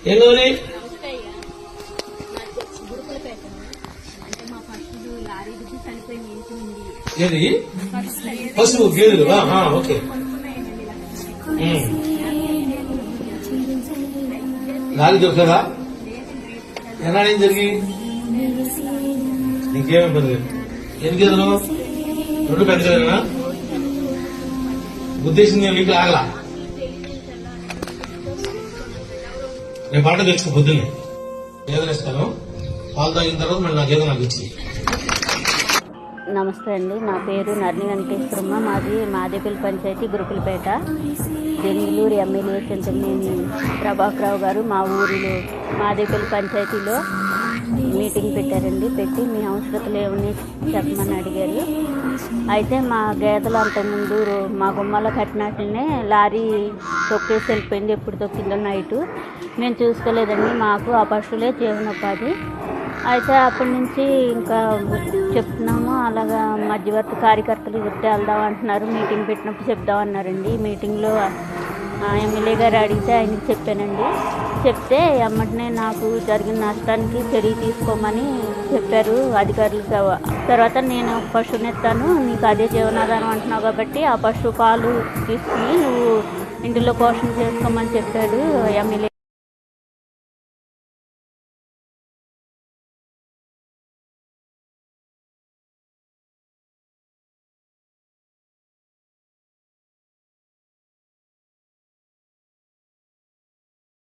ఏం కావాలి? ఏది పశువు గేదెలు? ఓకే. లారీ దొరకదా? ఎలా ఏం జరిగి నీకేమి ఇబ్బంది లేదు. ఎన్ని గేదెలు? 2 పెద్ద గేదెనా? ఉద్దేశం మీకు ఆగలా? నేను పంట తెచ్చుకో పొద్దున్నే గేదెలు ఇస్తాను. పాలు తాగిన తర్వాత మళ్ళీ నా గేదె నాకు ఇచ్చి. నమస్తే అండి, నా పేరు నర్ని వెంకటేశ్వరమ్మ. మాది మాదేపల్లి పంచాయతీ గురుకులపేట. బెంగళూరు ఎమ్మెల్యే చింతమనేని ప్రభాకరరావు గారు మా ఊరిలో మాదేపల్లి పంచాయతీలో మీటింగ్ పెట్టారండి. పెట్టి మీ అవసరతలు ఏమని చెప్పమని అడిగారు. అయితే మా గేదెలు అంతకుముందు మా గుమ్మలో కట్టినట్లనే లారీ తొక్కేసి వెళ్ళిపోయింది. ఎప్పుడు తొక్కిందో నైటు మేము చూసుకోలేదండి. మాకు ఆ పశువులే జీవనోపాధి. అయితే అప్పటి నుంచి ఇంకా చెప్తున్నాము. అలాగా మధ్యవర్తి కార్యకర్తలు గుర్తు వెళ్దాం అంటున్నారు. మీటింగ్ పెట్టినప్పుడు చెప్దామన్నారండి. మీటింగ్లో ఎమ్మెల్యే గారు అడిగితే ఆయనకి చెప్పానండి. చెప్తే వెంటనే నాకు జరిగిన నష్టానికి చర్య తీసుకోమని చెప్పారు అధికారులు. తర్వాత నేను పశువుని ఎత్తాను, నీకు అదే జీవనాధారం అంటున్నావు కాబట్టి ఆ పశువు పాలు తీసుకుని నువ్వు ఇంటిలో పోషణ చేసుకోమని చెప్పాడు ఎమ్మెల్యే.